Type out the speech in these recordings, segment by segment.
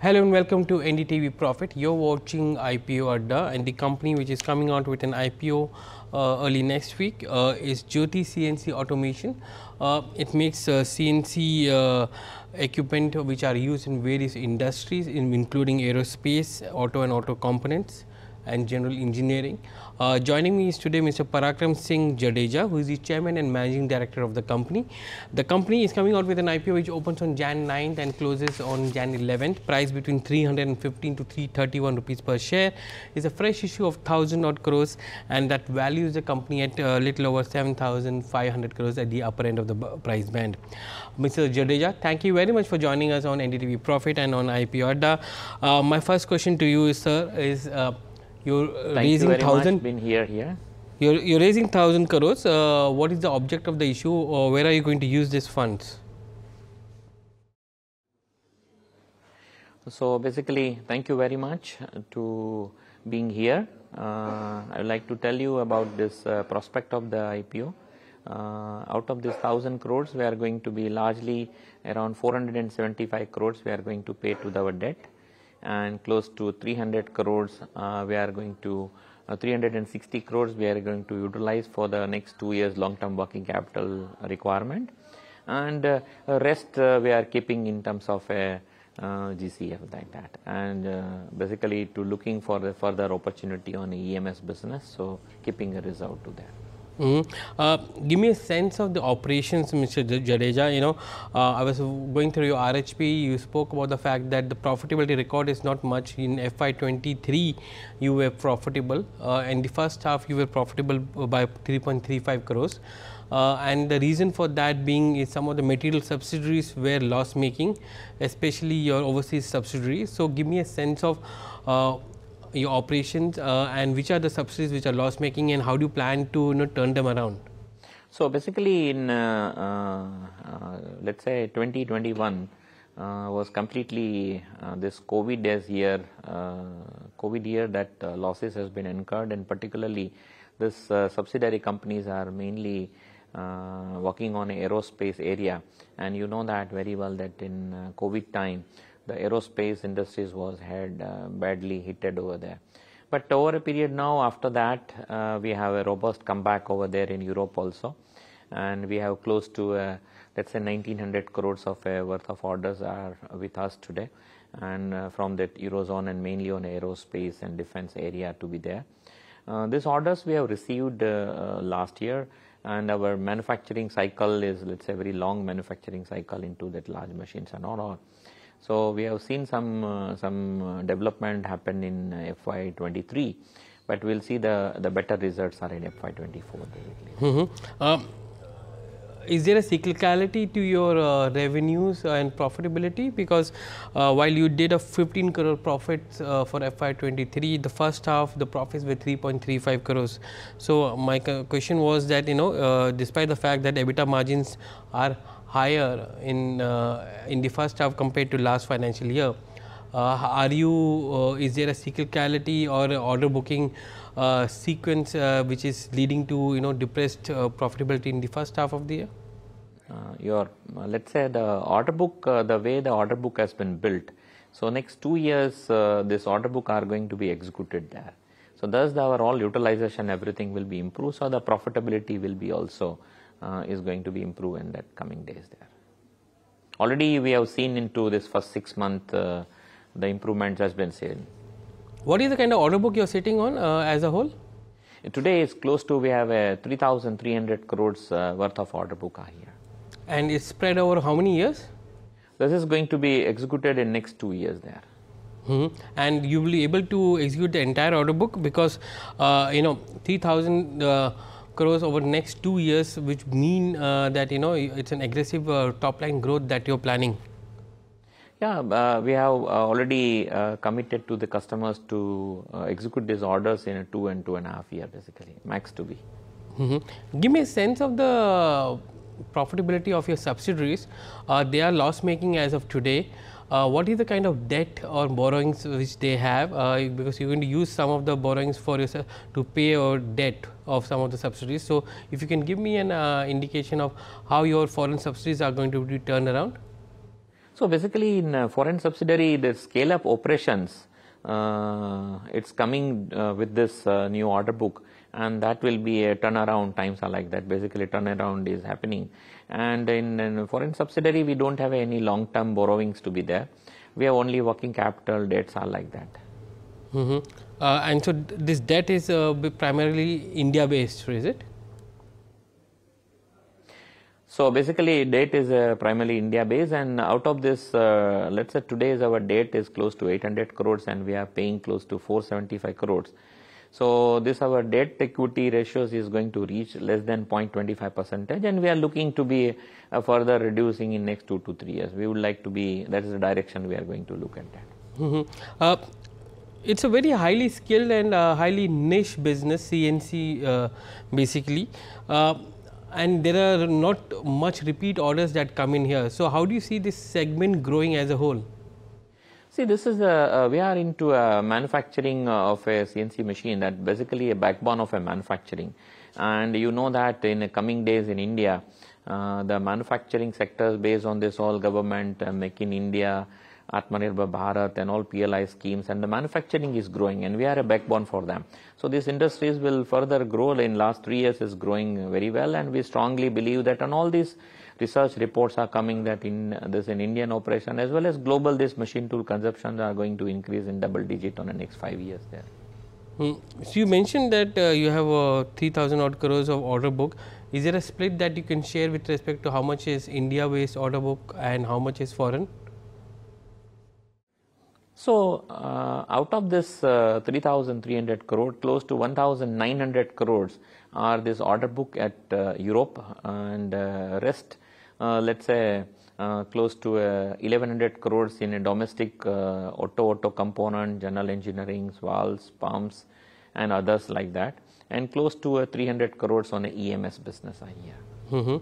Hello and welcome to NDTV Profit. You're watching IPO Adda, and the company which is coming out with an IPO early next week is Jyoti CNC Automation. It makes CNC equipment which are used in various industries including aerospace, auto and auto components and general engineering. Joining me is today Mr. Parakram Singh Jadeja, who is the Chairman and Managing Director of the company. The company is coming out with an IPO which opens on Jan 9th and closes on Jan 11th. Price between 315 to 331 rupees per share. Is a fresh issue of 1,000 odd crores, and that values the company at a little over 7,500 crores at the upper end of the price band. Mr. Jadeja, thank you very much for joining us on NDTV Profit and on IPO Adda. My first question to you, sir, is you're raising 1,000. Been here. You're raising 1,000 crores. What is the object of the issue, or where are you going to use these funds? So basically, thank you very much to being here. I would like to tell you about this prospect of the IPO. Out of this 1,000 crores, we are going to be largely around 475 crores we are going to pay to our debt, and close to 300 crores we are going to 360 crores we are going to utilize for the next 2 years long-term working capital requirement, and rest we are keeping in terms of a GCF like that, and basically to looking for the further opportunity on EMS business, so keeping a reserve to that. Give me a sense of the operations, Mr. Jadeja. You know, I was going through your RHP. You spoke about the fact that the profitability record is not much. In FY23, you were profitable. In the first half, you were profitable by 3.35 crores. And the reason for that being is some of the material subsidiaries were loss making, especially your overseas subsidiaries. So, give me a sense of your operations and which are the subsidiaries which are loss making, and how do you plan to turn them around? So basically in let's say 2021 was completely this COVID year, that losses has been incurred, and particularly this subsidiary companies are mainly working on aerospace area, and you know that very well that in COVID time the aerospace industries had badly hit over there. But over a period now, after that, we have a robust comeback over there in Europe also, and we have close to let's say 1,900 crores of worth of orders are with us today, and from that Eurozone and mainly on aerospace and defense area to be there. These orders we have received last year, and our manufacturing cycle is, let's say, very long manufacturing cycle into that large machines and all. So we have seen some development happen in FY23, but we'll see the better results are in FY24. Is there a cyclicality to your revenues and profitability? Because while you did a 15 crore profits for FY23, the first half the profits were 3.35 crores. So my question was that, despite the fact that EBITDA margins are higher in the first half compared to last financial year, is there a cyclicality or order booking sequence which is leading to depressed profitability in the first half of the year? Let's say the order book, the way the order book has been built, so next 2 years this order book are going to be executed there. So thus our all utilization, everything will be improved, so the profitability will be also is going to be improved in that coming days there. Already we have seen into this first 6 months the improvement has been seen. What is the kind of order book you are sitting on as a whole? Today is close to, we have a 3,300 crores worth of order book are here. And it's spread over how many years? This is going to be executed in next 2 years there. And you will be able to execute the entire order book, because 3,000 crores over next 2 years, which mean that it's an aggressive top line growth that you're planning. Yeah, we have already committed to the customers to execute these orders in 2 and 2.5 years, basically max to be. Give me a sense of the profitability of your subsidiaries. They are loss making as of today. What is the kind of debt or borrowings which they have, because you're going to use some of the borrowings for yourself to pay your debt of some of the subsidiaries. So if you can give me an indication of how your foreign subsidiaries are going to be turned around. So basically in foreign subsidiary, the scale up operations, it's coming with this new order book, and that will be a turnaround. Times are like that. Basically turnaround is happening, and in foreign subsidiary we don't have any long term borrowings to be there. We have only working capital, debts are like that. And so this debt is primarily India based, is it? So basically debt is primarily India based, and out of this, let's say today's our debt is close to 800 crores and we are paying close to 475 crores. So this our debt equity ratios is going to reach less than 0.25%, and we are looking to be further reducing in next 2 to 3 years. We would like to be, that is the direction we are going to look at that. It's a very highly skilled and highly niche business, CNC basically. And there are not much repeat orders that come in here. So how do you see this segment growing as a whole? See, this is we are into manufacturing of a CNC machine, that basically a backbone of a manufacturing. And you know that in the coming days in India, the manufacturing sectors based on this all government, Make in India, Atmanirbhar Bharat and all PLI schemes, and the manufacturing is growing and we are a backbone for them. So these industries will further grow. In last 3 years is growing very well, and we strongly believe that on all these research reports are coming that in this in Indian operation as well as global, this machine tool consumptions are going to increase in double digit on the next 5 years there. So you mentioned that you have 3,000 odd crores of order book. Is there a split that you can share with respect to how much is India based order book and how much is foreign? So out of this 3,300 crore, close to 1,900 crores are this order book at Europe, and rest let's say close to 1,100 crores in a domestic auto component, general engineering, valves, pumps and others like that, and close to 300 crores on a EMS business a year.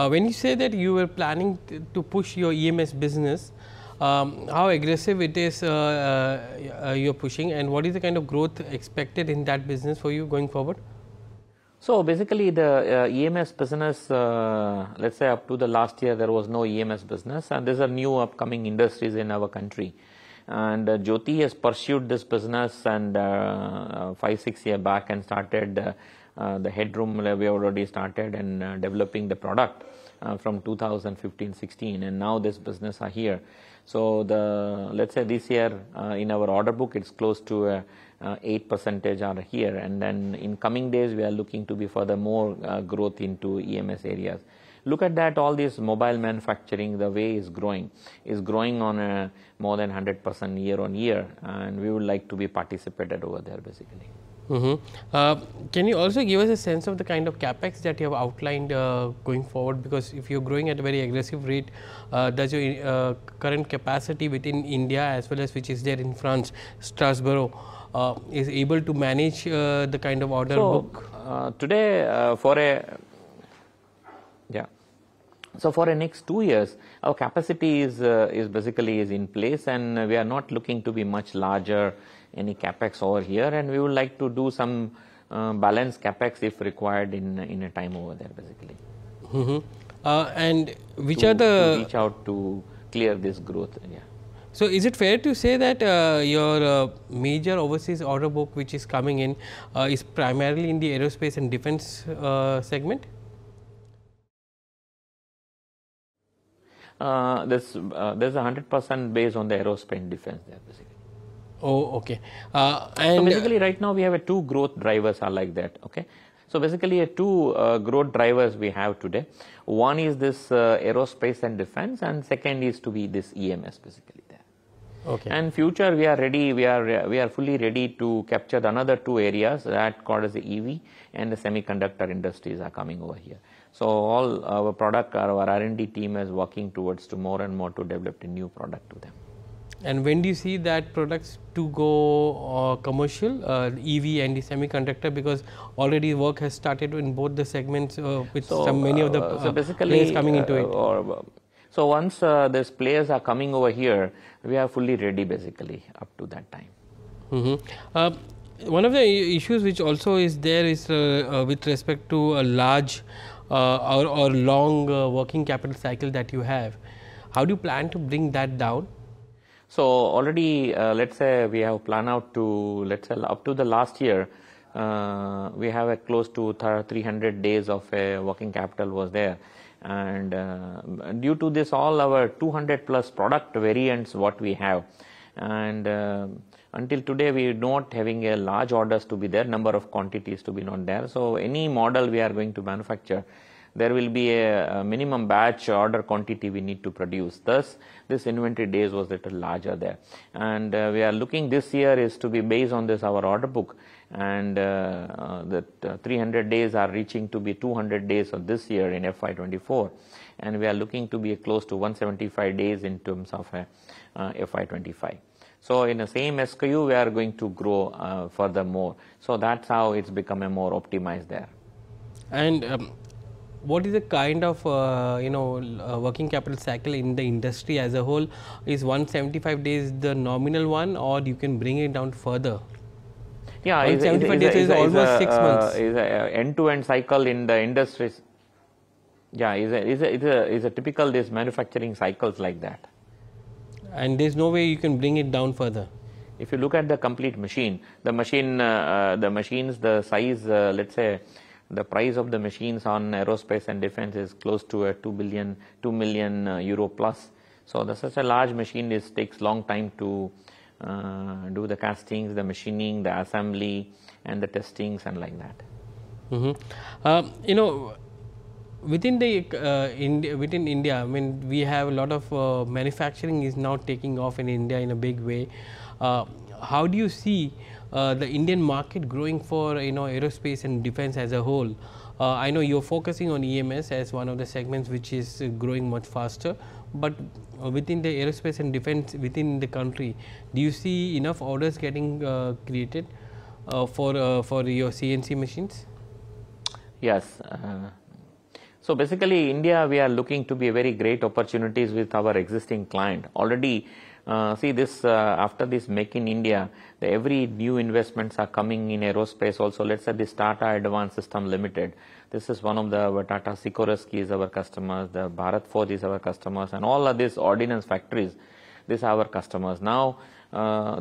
When you say that you were planning to push your EMS business, how aggressive it is you are pushing, and what is the kind of growth expected in that business for you going forward? So basically the EMS business, let's say up to the last year there was no EMS business, and these are new upcoming industries in our country, and Jyoti has pursued this business and 5-6 years back and started the headroom. We have already started and developing the product from 2015-16, and now this business are here. So the, let's say this year in our order book it's close to 8% are here, and then in coming days we are looking to be further more growth into EMS areas. Look at that, all this mobile manufacturing, the way is growing on a more than 100% year on year, and we would like to be participated over there basically. Can you also give us a sense of the kind of capex that you have outlined going forward? Because if you are growing at a very aggressive rate, does your current capacity within India as well as which is there in France, Strasbourg, is able to manage the kind of order book? Today for a so for the next 2 years our capacity is basically in place, and we are not looking to be much larger any capex over here, and we would like to do some balance capex if required in a time over there basically. And which are the to reach out to clear this growth? Yeah. So is it fair to say that your major overseas order book which is coming in is primarily in the aerospace and defense segment? There's 100% based on the aerospace and defense there basically. Oh, okay. So basically right now we have 2 growth drivers are like that. Okay. So basically 2 growth drivers we have today. One is this aerospace and defense, and second is to be this EMS basically there. Okay. And future we are ready, we are fully ready to capture another 2 areas that called as the EV and the semiconductor industries are coming over here. So all our product, our R&D team is working towards to more and more to develop a new product to them. And when do you see that products to go commercial, EV and the semiconductor, because already work has started in both the segments with many of the players coming into it. So once these players are coming over here, we are fully ready basically up to that time. One of the issues which also is there is with respect to a large or long working capital cycle that you have. How do you plan to bring that down? So already, let's say we have planned out to, let's say up to the last year, we have a close to 300 days of a working capital was there. And due to this, all our 200 plus product variants what we have, and until today we are not having a large orders to be there, number of quantities to be not there. So any model we are going to manufacture, there will be a minimum batch order quantity we need to produce. Thus, this inventory days was little larger there. And we are looking this year is to be based on this our order book, and the 300 days are reaching to be 200 days of this year in FY24, and we are looking to be close to 175 days in terms of FY25. So in the same SKU we are going to grow furthermore. So that's how it's become a more optimized there. And what is the kind of working capital cycle in the industry as a whole? Is 175 days the nominal one, or you can bring it down further? Yeah, 175 days is almost 6 months. Is a end-to-end cycle in the industries. Yeah, is a typical this manufacturing cycles like that. And there's no way you can bring it down further. If you look at the complete machine, the machines, the size, let's say, the price of the machines on aerospace and defense is close to a 2 million euro plus. So such a large machine takes long time to do the castings, the machining, the assembly, and the testings and like that. Within India, I mean, we have a lot of manufacturing is now taking off in India in a big way. How do you see the Indian market growing for aerospace and defense as a whole? I know you're focusing on EMS as one of the segments which is growing much faster, but within the aerospace and defense within the country, do you see enough orders getting created for your CNC machines? Yes. So basically, India, we are looking to be a very great opportunities with our existing client. Already, see this after this Make in India, every new investments are coming in aerospace. Also, let's say this Tata Advanced System Limited. This is one of the Tata Sikorsky is our customers. The Bharat Forge is our customers, and all of these ordnance factories, these are our customers. Now,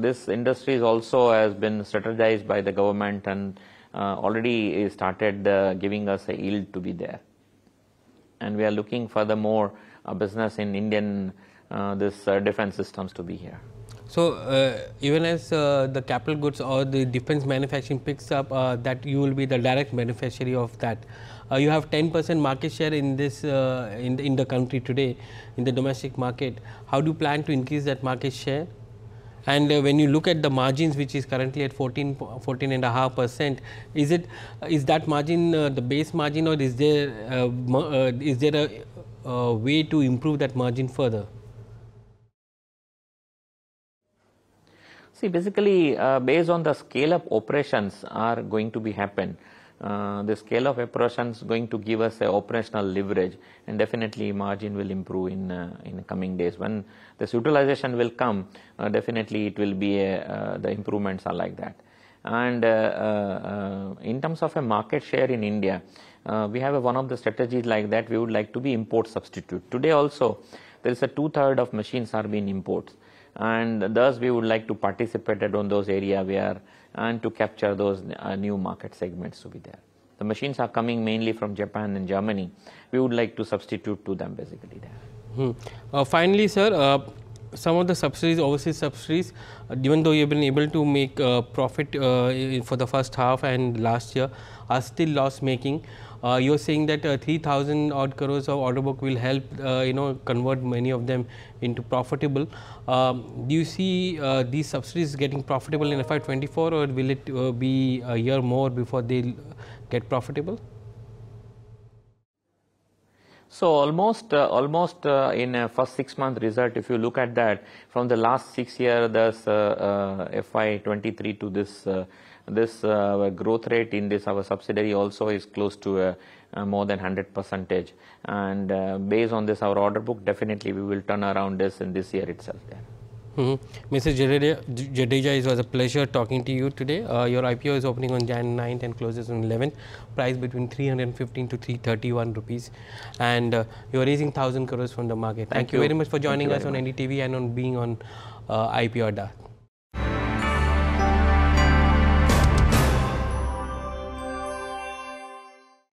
this industry also has been strategized by the government and already started giving us a yield to be there. And we are looking furthermore a business in Indian defense systems to be here. So even as the capital goods or the defense manufacturing picks up, that you will be the direct beneficiary of that. You have 10% market share in this in the country today, in the domestic market. How do you plan to increase that market share? And when you look at the margins, which is currently at 14.5%, is that margin the base margin, or is there a way to improve that margin further? See, basically, based on the scale of operations are going to be happen. The scale of operations going to give us a operational leverage, and definitely margin will improve in coming days. When this utilization will come, definitely it will be the improvements are like that. And in terms of a market share in India, we have one of the strategies like that. We would like to be import substitute. Today also, there is a 2/3 of machines are being imports, and thus we would like to participate on those area where and to capture those new market segments to be there. The machines are coming mainly from Japan and Germany. We would like to substitute to them basically there. Finally, sir, some of the subsidies, overseas subsidies, even though you have been able to make profit for the first half and last year, are still loss making. You are saying that 3,000 odd crores of order book will help convert many of them into profitable. Do you see these subsidies getting profitable in FY24, or will it be a year more before they get profitable? So almost in first 6 month result, if you look at that from the last 6 years, thus FY23 to this growth rate in this our subsidiary also is close to more than 100%, and based on this our order book, definitely we will turn around this in this year itself there. Mr. Jadeja, it was a pleasure talking to you today. Your IPO is opening on Jan 9th and closes on 11th. Price between 315 to 331 rupees, and you are raising 1,000 crores from the market. Thank you very much for joining us on NDTV and on being on IPO Adda.